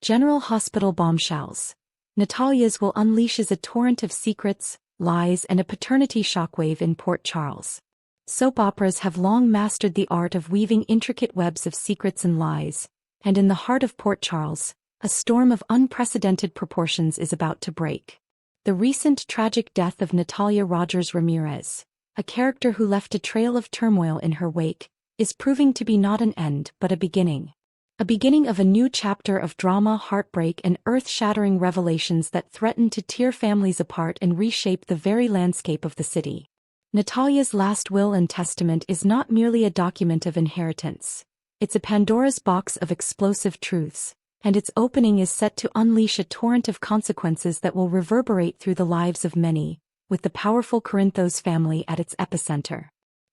General Hospital bombshells. Natalia's will unleashes a torrent of secrets, lies and a paternity shockwave in Port Charles. Soap operas have long mastered the art of weaving intricate webs of secrets and lies, and in the heart of Port Charles, a storm of unprecedented proportions is about to break. The recent tragic death of Natalia Rogers Ramirez, a character who left a trail of turmoil in her wake, is proving to be not an end but a beginning. A beginning of a new chapter of drama, heartbreak and earth-shattering revelations that threaten to tear families apart and reshape the very landscape of the city. Natalia's last will and testament is not merely a document of inheritance. It's a Pandora's box of explosive truths, and its opening is set to unleash a torrent of consequences that will reverberate through the lives of many, with the powerful Corinthos family at its epicenter.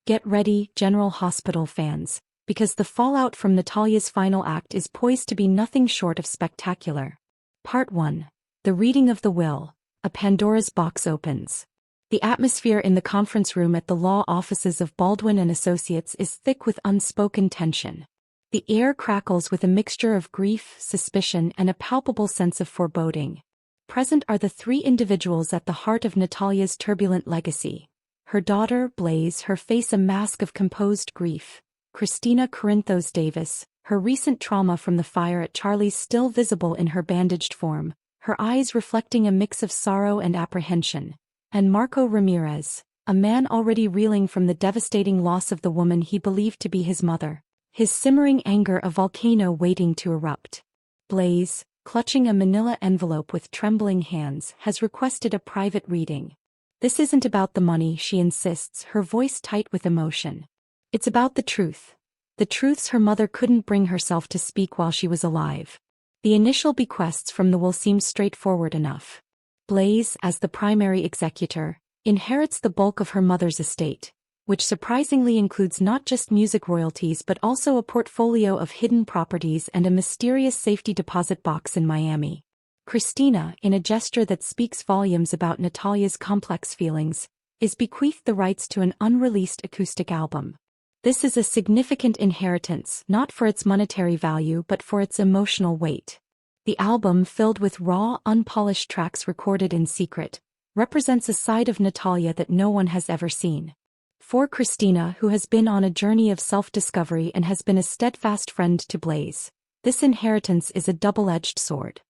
Get ready, General Hospital fans, because the fallout from Natalia's final act is poised to be nothing short of spectacular. Part 1. The reading of the will. A Pandora's box opens. The atmosphere in the conference room at the law offices of Baldwin and Associates is thick with unspoken tension. The air crackles with a mixture of grief, suspicion, and a palpable sense of foreboding. Present are the three individuals at the heart of Natalia's turbulent legacy. Her daughter, Blaze, her face a mask of composed grief. Kristina Corinthos Davis, her recent trauma from the fire at Charlie's still visible in her bandaged form, her eyes reflecting a mix of sorrow and apprehension. And Marco Ramirez, a man already reeling from the devastating loss of the woman he believed to be his mother, his simmering anger a volcano waiting to erupt. Blaze, clutching a manila envelope with trembling hands, has requested a private reading. This isn't about the money, she insists, her voice tight with emotion. It's about the truth. The truths her mother couldn't bring herself to speak while she was alive. The initial bequests from the will seem straightforward enough. Blaze, as the primary executor, inherits the bulk of her mother's estate, which surprisingly includes not just music royalties but also a portfolio of hidden properties and a mysterious safety deposit box in Miami. Kristina, in a gesture that speaks volumes about Natalia's complex feelings, is bequeathed the rights to an unreleased acoustic album. This is a significant inheritance, not for its monetary value but for its emotional weight. The album, filled with raw, unpolished tracks recorded in secret, represents a side of Natalia that no one has ever seen. For Kristina, who has been on a journey of self-discovery and has been a steadfast friend to Blaze, this inheritance is a double-edged sword.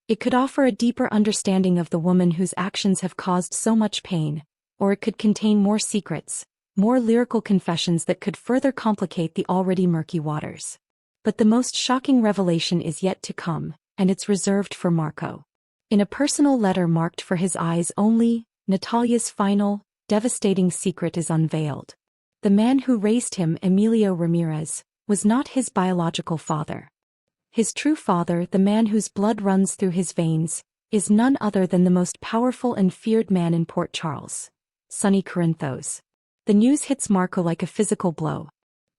It could offer a deeper understanding of the woman whose actions have caused so much pain, or it could contain more secrets, more lyrical confessions that could further complicate the already murky waters. But the most shocking revelation is yet to come, and it's reserved for Marco. In a personal letter marked for his eyes only, Natalia's final, devastating secret is unveiled. The man who raised him, Emilio Ramirez, was not his biological father. His true father, the man whose blood runs through his veins, is none other than the most powerful and feared man in Port Charles, Sonny Corinthos. The news hits Marco like a physical blow.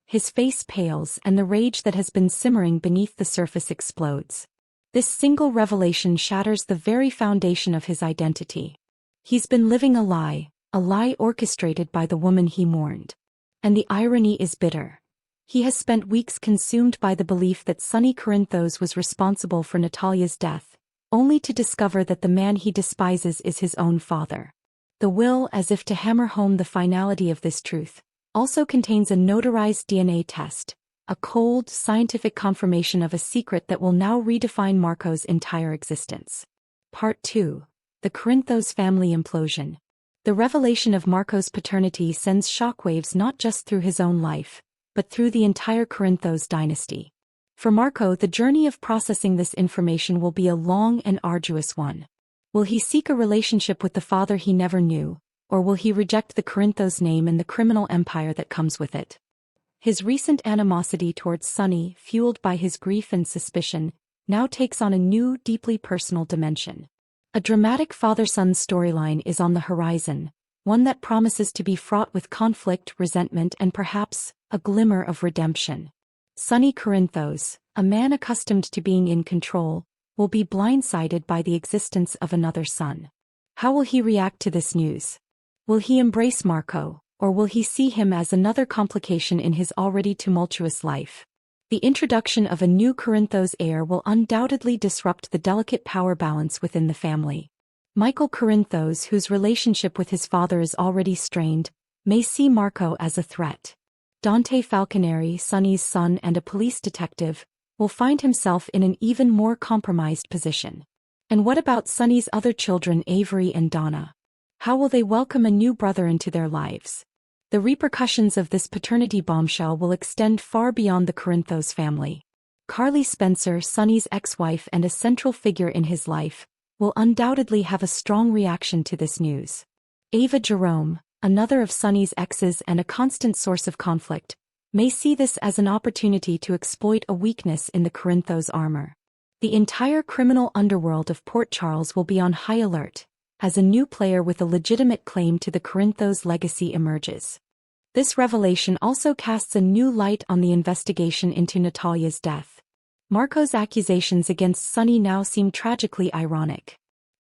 His face pales and the rage that has been simmering beneath the surface explodes. This single revelation shatters the very foundation of his identity. He's been living a lie orchestrated by the woman he mourned. And the irony is bitter. He has spent weeks consumed by the belief that Sonny Corinthos was responsible for Natalia's death, only to discover that the man he despises is his own father. The will, as if to hammer home the finality of this truth, also contains a notarized DNA test, a cold, scientific confirmation of a secret that will now redefine Marco's entire existence. Part 2. The Corinthos family implosion. The revelation of Marco's paternity sends shockwaves not just through his own life, but through the entire Corinthos dynasty. For Marco, the journey of processing this information will be a long and arduous one. Will he seek a relationship with the father he never knew, or will he reject the Corinthos name and the criminal empire that comes with it? His recent animosity towards Sonny, fueled by his grief and suspicion, now takes on a new, deeply personal dimension. A dramatic father-son storyline is on the horizon, one that promises to be fraught with conflict, resentment, and perhaps a glimmer of redemption. Sonny Corinthos, a man accustomed to being in control, will be blindsided by the existence of another son. How will he react to this news? Will he embrace Marco, or will he see him as another complication in his already tumultuous life? The introduction of a new Corinthos heir will undoubtedly disrupt the delicate power balance within the family. Michael Corinthos, whose relationship with his father is already strained, may see Marco as a threat. Dante Falconeri, Sonny's son and a police detective, will find himself in an even more compromised position. And what about Sonny's other children, Avery and Donna? How will they welcome a new brother into their lives? The repercussions of this paternity bombshell will extend far beyond the Corinthos family. Carly Spencer, Sonny's ex-wife and a central figure in his life, will undoubtedly have a strong reaction to this news. Ava Jerome, another of Sonny's exes and a constant source of conflict, may see this as an opportunity to exploit a weakness in the Corinthos armor. The entire criminal underworld of Port Charles will be on high alert, as a new player with a legitimate claim to the Corinthos legacy emerges. This revelation also casts a new light on the investigation into Natalia's death. Marco's accusations against Sonny now seem tragically ironic.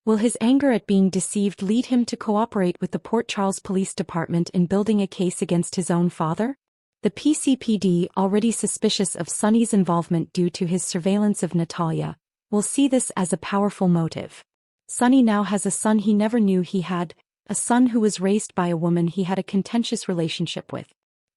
Will his anger at being deceived lead him to cooperate with the Port Charles Police Department in building a case against his own father? The PCPD, already suspicious of Sonny's involvement due to his surveillance of Natalia, will see this as a powerful motive. Sonny now has a son he never knew he had, a son who was raised by a woman he had a contentious relationship with.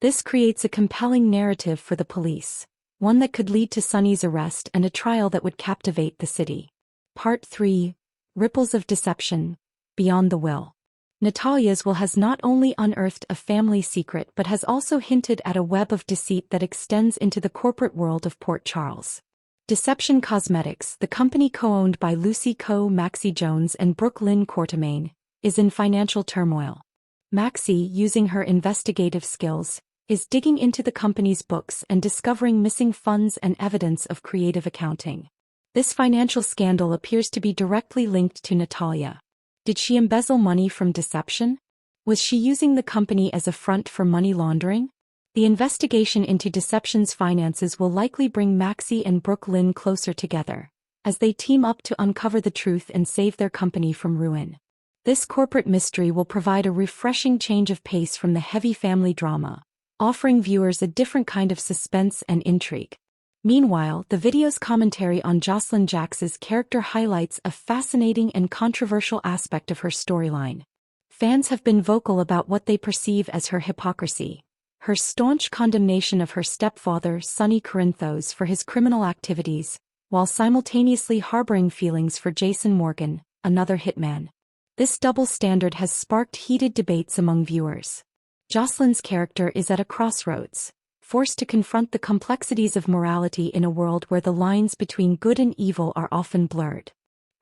This creates a compelling narrative for the police, one that could lead to Sonny's arrest and a trial that would captivate the city. Part 3. Ripples of Deception, Beyond the Will. Natalia's will has not only unearthed a family secret but has also hinted at a web of deceit that extends into the corporate world of Port Charles. Deception Cosmetics, the company co-owned by Lucy Coe Maxie Jones and Brooke Lynn Quartermaine, is in financial turmoil. Maxie, using her investigative skills, is digging into the company's books and discovering missing funds and evidence of creative accounting. This financial scandal appears to be directly linked to Natalia. Did she embezzle money from deception? Was she using the company as a front for money laundering? The investigation into Deception's finances will likely bring Maxie and Brooke Lynn closer together, as they team up to uncover the truth and save their company from ruin. This corporate mystery will provide a refreshing change of pace from the heavy family drama, offering viewers a different kind of suspense and intrigue. Meanwhile, the video's commentary on Jocelyn Jax's character highlights a fascinating and controversial aspect of her storyline. Fans have been vocal about what they perceive as her hypocrisy, her staunch condemnation of her stepfather Sonny Corinthos for his criminal activities, while simultaneously harboring feelings for Jason Morgan, another hitman. This double standard has sparked heated debates among viewers. Jocelyn's character is at a crossroads, forced to confront the complexities of morality in a world where the lines between good and evil are often blurred.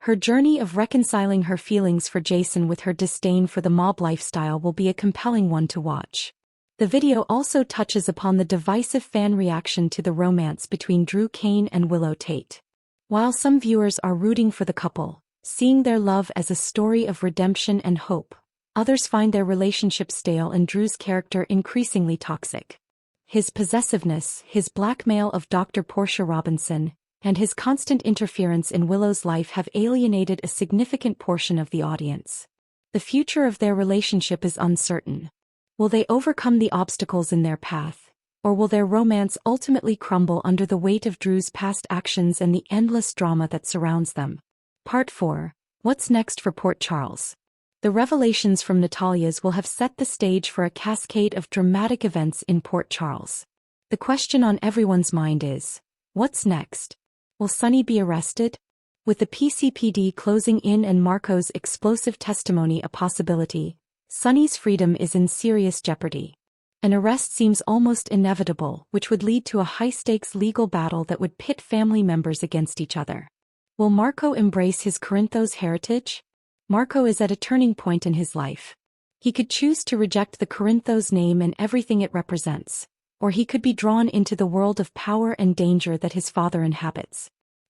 Her journey of reconciling her feelings for Jason with her disdain for the mob lifestyle will be a compelling one to watch. The video also touches upon the divisive fan reaction to the romance between Drew Kane and Willow Tate. While some viewers are rooting for the couple, seeing their love as a story of redemption and hope, others find their relationship stale and Drew's character increasingly toxic. His possessiveness, his blackmail of Dr. Portia Robinson, and his constant interference in Willow's life have alienated a significant portion of the audience. The future of their relationship is uncertain. Will they overcome the obstacles in their path, or will their romance ultimately crumble under the weight of Drew's past actions and the endless drama that surrounds them? Part 4. What's next for Port Charles? The revelations from Natalia's will have set the stage for a cascade of dramatic events in Port Charles. The question on everyone's mind is, what's next? Will Sonny be arrested? With the PCPD closing in and Marco's explosive testimony a possibility, Sonny's freedom is in serious jeopardy. An arrest seems almost inevitable, which would lead to a high-stakes legal battle that would pit family members against each other. Will Marco embrace his Corinthos heritage? Marco is at a turning point in his life. He could choose to reject the Corinthos name and everything it represents, or he could be drawn into the world of power and danger that his father inhabits.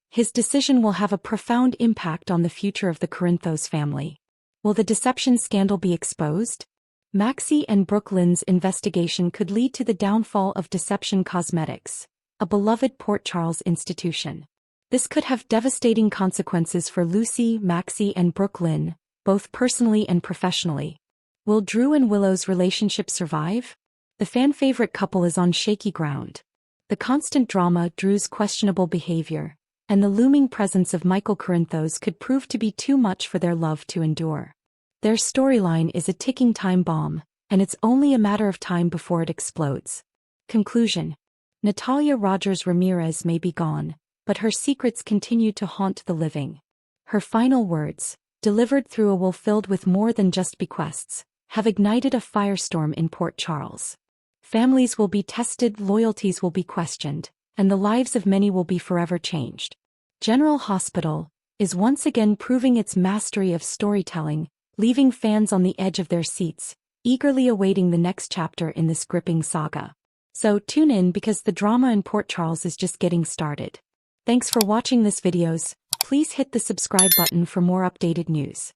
His decision will have a profound impact on the future of the Corinthos family. Will the deception scandal be exposed? Maxie and Brooke Lynn's investigation could lead to the downfall of Deception Cosmetics, a beloved Port Charles institution. This could have devastating consequences for Lucy, Maxie and Brooke Lynn, both personally and professionally. Will Drew and Willow's relationship survive? The fan-favorite couple is on shaky ground. The constant drama, Drew's questionable behavior, and the looming presence of Michael Corinthos could prove to be too much for their love to endure. Their storyline is a ticking time bomb, and it's only a matter of time before it explodes. Conclusion. Natalia Rogers Ramirez may be gone, but her secrets continue to haunt the living. Her final words, delivered through a will filled with more than just bequests, have ignited a firestorm in Port Charles. Families will be tested, loyalties will be questioned, and the lives of many will be forever changed. General Hospital is once again proving its mastery of storytelling, leaving fans on the edge of their seats, eagerly awaiting the next chapter in this gripping saga. So tune in because the drama in Port Charles is just getting started. Thanks for watching this videos. Please hit the subscribe button for more updated news.